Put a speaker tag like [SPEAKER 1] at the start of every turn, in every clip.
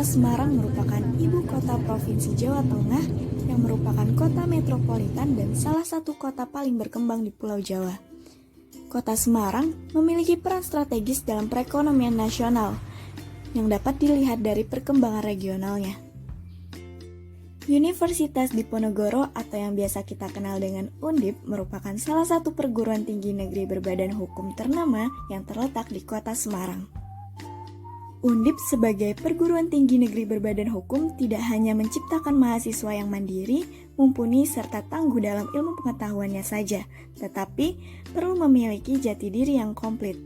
[SPEAKER 1] Semarang merupakan ibu kota Provinsi Jawa Tengah yang merupakan kota metropolitan dan salah satu kota paling berkembang di Pulau Jawa. Kota Semarang memiliki peran strategis dalam perekonomian nasional yang dapat dilihat dari perkembangan regionalnya. Universitas Diponegoro atau yang biasa kita kenal dengan Undip merupakan salah satu perguruan tinggi negeri berbadan hukum ternama yang terletak di kota Semarang. Undip sebagai perguruan tinggi negeri berbadan hukum tidak hanya menciptakan mahasiswa yang mandiri, mumpuni, serta tangguh dalam ilmu pengetahuannya saja, tetapi perlu memiliki jati diri yang komplit.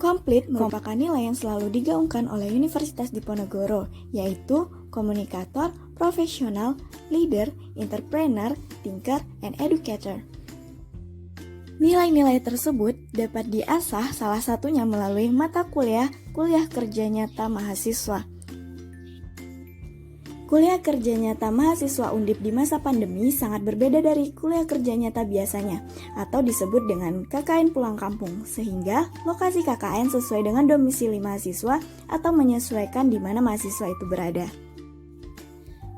[SPEAKER 1] Komplit merupakan nilai yang selalu digaungkan oleh Universitas Diponegoro, yaitu komunikator, profesional, leader, entrepreneur, thinker, and educator. Nilai-nilai tersebut dapat diasah salah satunya melalui mata kuliah kerja nyata mahasiswa. Kuliah kerja nyata mahasiswa Undip di masa pandemi sangat berbeda dari kuliah kerja nyata biasanya, atau disebut dengan KKN pulang kampung, sehingga lokasi KKN sesuai dengan domisili mahasiswa atau menyesuaikan di mana mahasiswa itu berada.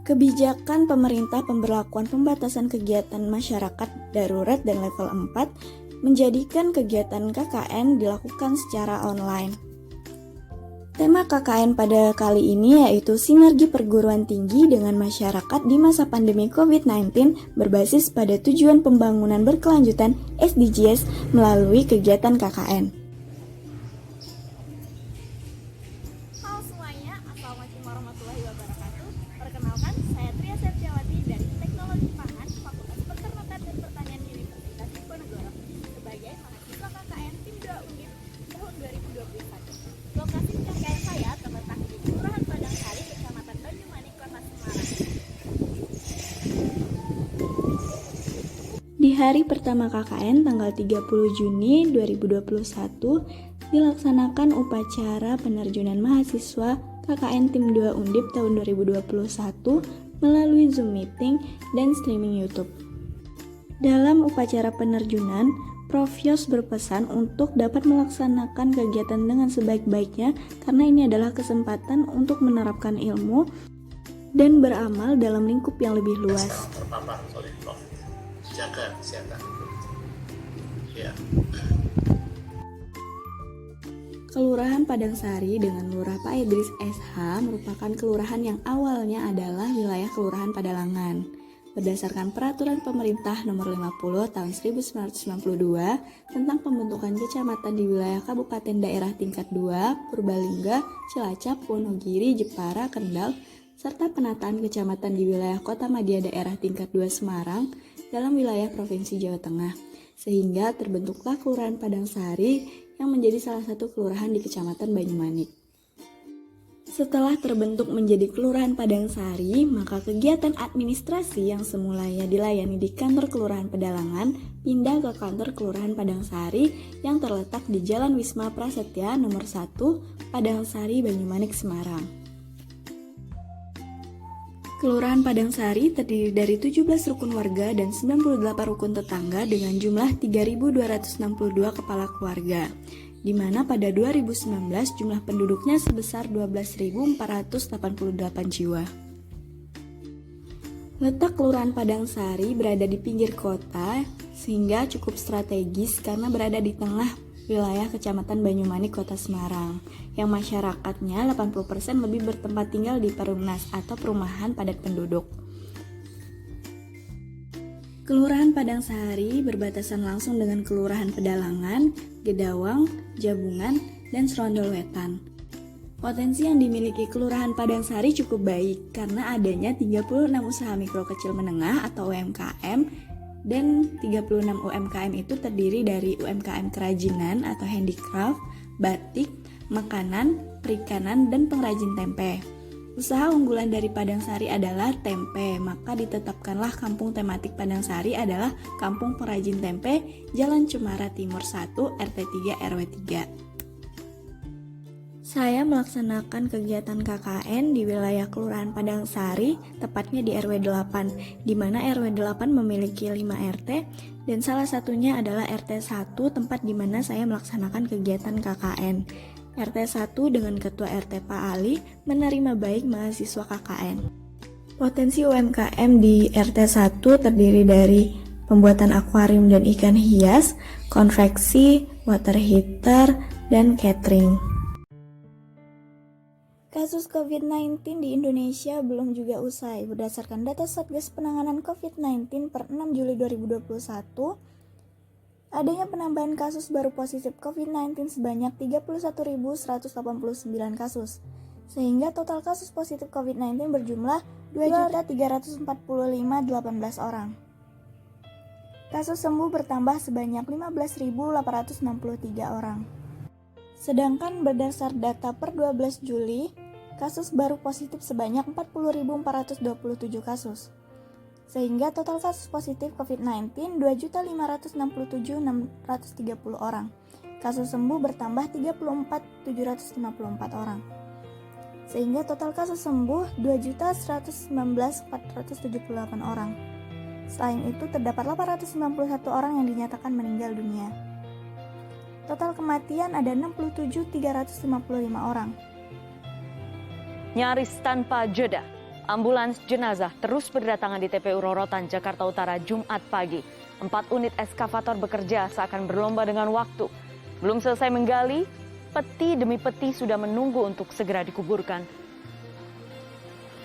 [SPEAKER 1] Kebijakan pemerintah pemberlakuan pembatasan kegiatan masyarakat darurat dan level 4 menjadikan kegiatan KKN dilakukan secara online. Tema KKN pada kali ini yaitu sinergi perguruan tinggi dengan masyarakat di masa pandemi COVID-19 berbasis pada tujuan pembangunan berkelanjutan SDGs melalui kegiatan KKN.
[SPEAKER 2] Halo semuanya, Assalamualaikum warahmatullahi wabarakatuh. Perkenalkan, saya Tria Septiawati dari Teknologi Pangan, Fakultas Peternakan dan Pertanian Universitas Diponegoro sebagai mahasiswa KKN Tim 2 Undip tahun 2021. Lokasi KKN saya terletak di Kelurahan Padangsari, Kecamatan Banyumanik, Kota Semarang.
[SPEAKER 1] Di hari pertama KKN tanggal 30 Juni 2021 dilaksanakan upacara penerjunan mahasiswa KKN Tim 2 Undip tahun 2021 melalui Zoom meeting dan streaming YouTube. Dalam upacara penerjunan, Prof. Yos berpesan untuk dapat melaksanakan kegiatan dengan sebaik-baiknya karena ini adalah kesempatan untuk menerapkan ilmu dan beramal dalam lingkup yang lebih luas.
[SPEAKER 3] Terpapar oleh Prof. Jaga kesehatan. Ya.
[SPEAKER 1] Kelurahan Padangsari dengan Lurah Pak Idris SH merupakan kelurahan yang awalnya adalah wilayah Kelurahan Padalangan. Berdasarkan Peraturan Pemerintah Nomor 50 Tahun 1992 tentang pembentukan kecamatan di wilayah Kabupaten Daerah Tingkat 2, Purbalingga, Cilacap, Wonogiri, Jepara, Kendal, serta penataan kecamatan di wilayah Kota Madya Daerah Tingkat 2 Semarang dalam wilayah Provinsi Jawa Tengah, sehingga terbentuklah Kelurahan Padangsari yang menjadi salah satu kelurahan di Kecamatan Banyumanik. Setelah terbentuk menjadi Kelurahan Padangsari, maka kegiatan administrasi yang semulanya dilayani di kantor Kelurahan Pedalangan pindah ke kantor Kelurahan Padangsari yang terletak di Jalan Wisma Prasetya nomor 1, Padangsari, Banyumanik, Semarang. Kelurahan Padangsari terdiri dari 17 rukun warga dan 98 rukun tetangga dengan jumlah 3.262 kepala keluarga, di mana pada 2019 jumlah penduduknya sebesar 12.488 jiwa. Letak Kelurahan Padangsari berada di pinggir kota sehingga cukup strategis karena berada di tengah wilayah Kecamatan Banyumanik, Kota Semarang, yang masyarakatnya 80% lebih bertempat tinggal di Perumnas atau perumahan padat penduduk. Kelurahan Padangsari berbatasan langsung dengan Kelurahan Pedalangan, Gedawang, Jabungan, dan Serondol Wetan. Potensi yang dimiliki Kelurahan Padangsari cukup baik karena adanya 36 usaha mikro kecil menengah atau UMKM, dan 36 UMKM itu terdiri dari UMKM kerajinan atau handicraft, batik, makanan, perikanan, dan pengrajin tempe. Usaha unggulan dari Padangsari adalah tempe, maka ditetapkanlah kampung tematik Padangsari adalah Kampung Pengrajin Tempe, Jalan Cemara Timur 1, RT 3 RW 3. Saya melaksanakan kegiatan KKN di wilayah Kelurahan Padangsari, tepatnya di RW 8, di mana RW 8 memiliki 5 RT, dan salah satunya adalah RT 1, tempat di mana saya melaksanakan kegiatan KKN. RT 1 dengan Ketua RT Pak Ali menerima baik mahasiswa KKN. Potensi UMKM di RT 1 terdiri dari pembuatan akuarium dan ikan hias, konveksi, water heater, dan catering. Kasus COVID-19 di Indonesia belum juga usai. Berdasarkan data Satgas Penanganan COVID-19 per 6 Juli 2021, adanya penambahan kasus baru positif COVID-19 sebanyak 31.189 kasus, sehingga total kasus positif COVID-19 berjumlah 2.345.018 orang. Kasus sembuh bertambah sebanyak 15.863 orang. Sedangkan berdasar data per 12 Juli, kasus baru positif sebanyak 40.427 kasus. Sehingga total kasus positif COVID-19 2.567.630 orang. Kasus sembuh bertambah 34.754 orang. Sehingga total kasus sembuh 2.119.478 orang. Selain itu terdapat 891 orang yang dinyatakan meninggal dunia. Total kematian ada 67.355 orang.
[SPEAKER 4] Nyaris tanpa jeda, ambulans jenazah terus berdatangan di TPU Rorotan, Jakarta Utara, Jumat pagi. 4 unit eskavator bekerja seakan berlomba dengan waktu. Belum selesai menggali, peti demi peti sudah menunggu untuk segera dikuburkan.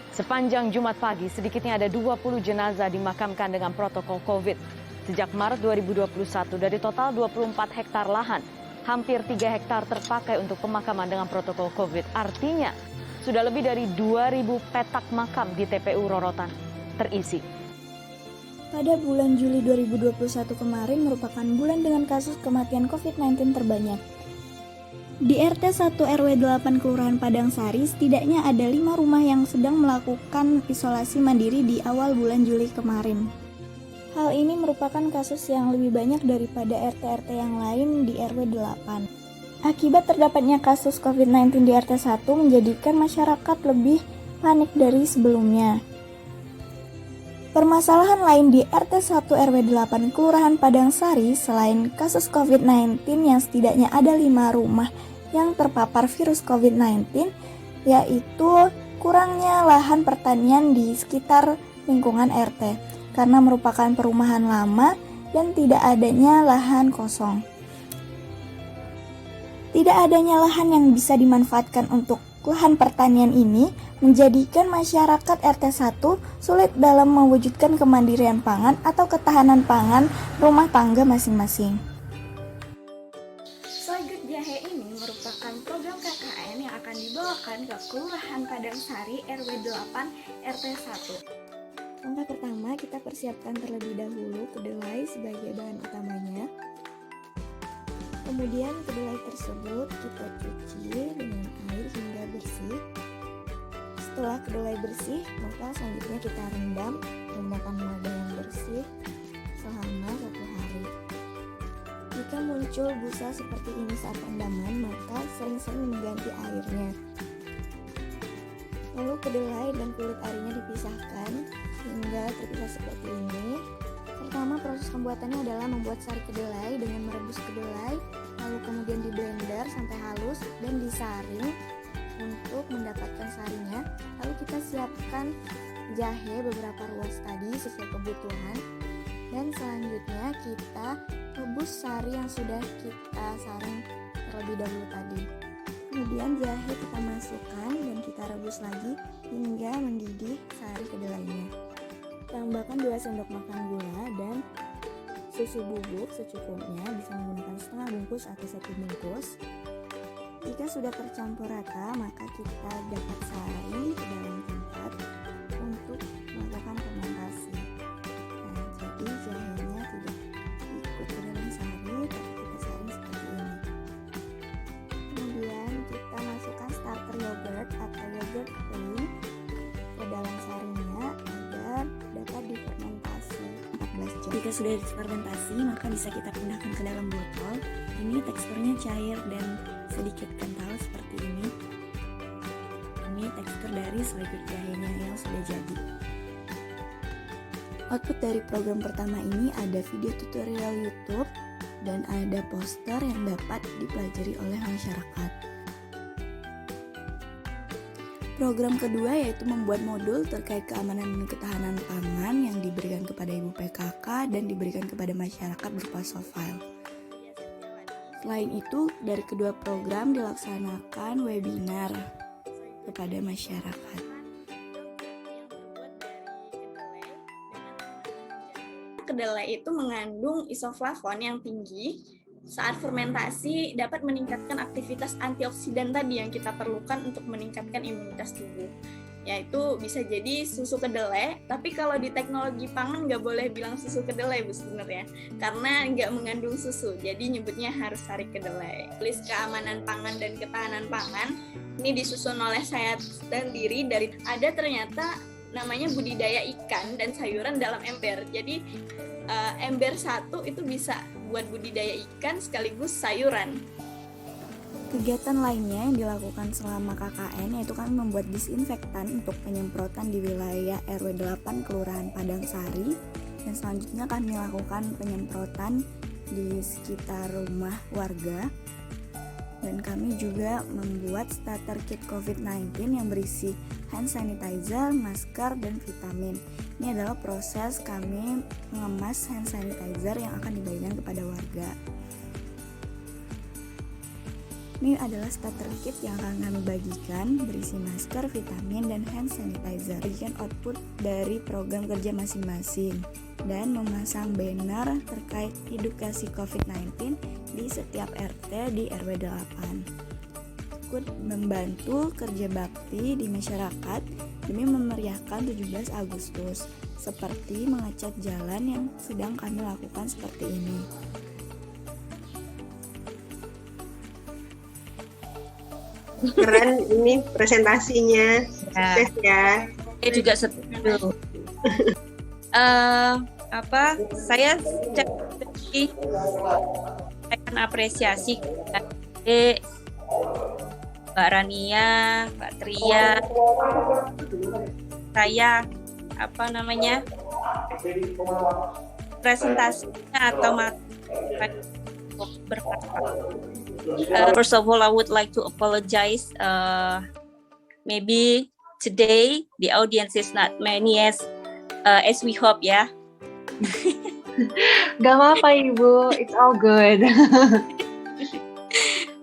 [SPEAKER 4] Sepanjang Jumat pagi, sedikitnya ada 20 jenazah dimakamkan dengan protokol COVID. Sejak Maret 2021, dari total 24 hektar lahan, hampir 3 hektar terpakai untuk pemakaman dengan protokol COVID. Artinya, sudah lebih dari 2.000 petak makam di TPU Rorotan terisi.
[SPEAKER 1] Pada bulan Juli 2021 kemarin merupakan bulan dengan kasus kematian COVID-19 terbanyak. Di RT 1 RW 8 Kelurahan Padang Sari, setidaknya ada 5 rumah yang sedang melakukan isolasi mandiri di awal bulan Juli kemarin. Hal ini merupakan kasus yang lebih banyak daripada RT-RT yang lain di RW 8. Akibat terdapatnya kasus COVID-19 di RT 1 menjadikan masyarakat lebih panik dari sebelumnya. Permasalahan lain di RT 1 RW 8 Kelurahan Padang Sari selain kasus COVID-19 yang setidaknya ada 5 rumah yang terpapar virus COVID-19, yaitu kurangnya lahan pertanian di sekitar lingkungan RT. Karena merupakan perumahan lama dan tidak adanya lahan kosong. Tidak adanya lahan yang bisa dimanfaatkan untuk lahan pertanian ini menjadikan masyarakat RT 1 sulit dalam mewujudkan kemandirian pangan atau ketahanan pangan rumah tangga masing-masing.
[SPEAKER 2] Soygut Jahe ini merupakan program KKN yang akan dibawakan ke Kelurahan Padang Sari RW 8 RT 1.
[SPEAKER 1] Langkah pertama, kita persiapkan terlebih dahulu kedelai sebagai bahan utamanya. Kemudian kedelai tersebut kita cuci dengan air hingga bersih. Setelah kedelai bersih, maka selanjutnya kita rendam menggunakan wadah yang bersih selama 1 hari. Jika muncul busa seperti ini saat rendaman, maka sering-sering mengganti airnya. Lalu kedelai dan kulit arinya dipisahkan hingga terpisah seperti ini. Pertama, proses pembuatannya adalah membuat sari kedelai dengan merebus kedelai, lalu kemudian di blender sampai halus dan disaring untuk mendapatkan sarinya. Lalu kita siapkan jahe beberapa ruas tadi sesuai kebutuhan, dan selanjutnya kita rebus sari yang sudah kita saring terlebih dahulu tadi. Kemudian jahe kita masukkan dan kita rebus lagi hingga mendidih sari kedelainya. Tambahkan 2 sendok makan gula dan susu bubuk secukupnya, bisa menggunakan setengah bungkus atau 1 bungkus. Jika sudah tercampur rata, maka kita dapat saring ke dalam tempat untuk melakukan fermentasi. Nah, jadi jahenya tidak ikut ke dalam sari, tapi kita saring seperti ini. Kemudian kita masukkan starter yogurt atau yogurt kering ke dalam sarinya agar dapat difermentasi 14 jam. Jika sudah difermentasi, maka bisa kita pindahkan ke dalam botol. Ini teksturnya cair dan sedikit kental seperti ini. Ini tekstur dari soygut jahenya yang sudah jadi. Output dari program pertama ini ada video tutorial YouTube dan ada poster yang dapat dipelajari oleh masyarakat. Program kedua yaitu membuat modul terkait keamanan dan ketahanan pangan yang diberikan kepada ibu PKK dan diberikan kepada masyarakat berupa soft file. Selain itu, dari kedua program dilaksanakan webinar kepada masyarakat.
[SPEAKER 2] Kedelai itu mengandung isoflavon yang tinggi. Saat fermentasi dapat meningkatkan aktivitas antioksidan tadi yang kita perlukan untuk meningkatkan imunitas tubuh. Yaitu bisa jadi susu kedelai, tapi kalau di teknologi pangan nggak boleh bilang susu kedelai Bu sebenarnya, karena nggak mengandung susu, jadi nyebutnya harus sari kedelai. List keamanan pangan dan ketahanan pangan ini disusun oleh saya sendiri dari ada ternyata namanya budidaya ikan dan sayuran dalam ember. Jadi ember satu itu bisa buat budidaya ikan sekaligus sayuran.
[SPEAKER 1] Kegiatan lainnya yang dilakukan selama KKN yaitu kami membuat disinfektan untuk penyemprotan di wilayah RW 8 Kelurahan Padang Sari, dan selanjutnya kami lakukan penyemprotan di sekitar rumah warga, dan kami juga membuat starter kit COVID-19 yang berisi hand sanitizer, masker, dan vitamin. Ini adalah proses kami mengemas hand sanitizer yang akan dibagikan kepada warga. Ini adalah starter kit yang akan kami bagikan, berisi masker, vitamin, dan hand sanitizer. Bagikan output dari program kerja masing-masing dan memasang banner terkait edukasi COVID-19 di setiap RT di RW 8. Ikut membantu kerja bakti di masyarakat demi memeriahkan 17 Agustus, seperti mengecat jalan yang sedang kami lakukan seperti ini.
[SPEAKER 5] Keren ini presentasinya, sukses ya.
[SPEAKER 6] Saya juga setuju. Saya akan apresiasi Mbak Rania, Mbak Tria, saya presentasinya atau first of all, I would like to apologize. Maybe today the audience is not many as we hope, ya.
[SPEAKER 7] Gak apa-apa Ibu, it's all good.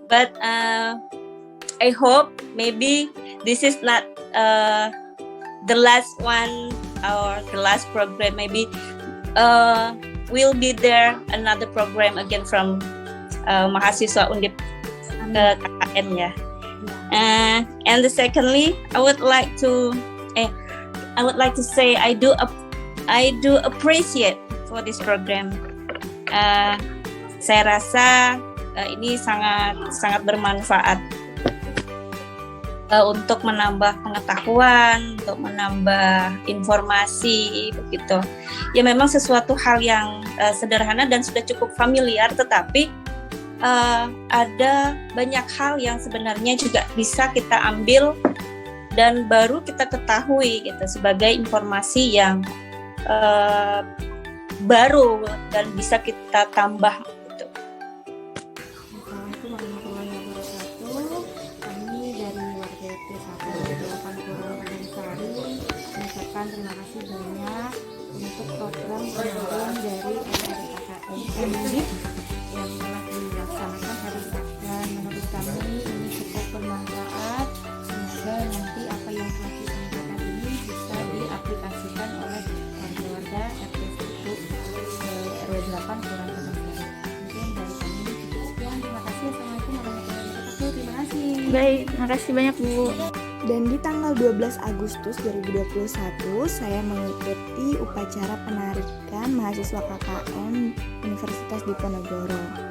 [SPEAKER 6] But I hope maybe this is not the last one or the last program. Maybe will be there another program again from mahasiswa Undip KKN ya. And secondly, I would like to say I do appreciate for this program. Saya rasa ini sangat bermanfaat untuk menambah pengetahuan, untuk menambah informasi begitu. Ya memang sesuatu hal yang sederhana dan sudah cukup familiar, tetapi ada banyak hal yang sebenarnya juga bisa kita ambil dan baru kita ketahui gitu sebagai informasi yang baru dan bisa kita tambah gitu.
[SPEAKER 8] Assalamualaikum warahmatullahi wabarakatuh. Kami dari warga RT 1 Kelurahan Padang Sari mengucapkan terima kasih banyak untuk program kemarin dari KKN Undip yang telah dilaksanakan hari ini, dan menurut kami ini cukup bermanfaat. Semoga nanti apa yang telah disampaikan ini bisa diaplikasikan oleh warga-warga RT 1 RW 8 Kelurahan Padang Sari. Mungkin dari kami cukup sekian. Terima kasih. Assalamualaikum warahmatullahi wabarakatuh. Terima kasih.
[SPEAKER 2] Baik, terima kasih banyak Bu.
[SPEAKER 1] Dan di tanggal 12 Agustus 2021, saya mengikuti upacara penarikan mahasiswa KKN Universitas Diponegoro.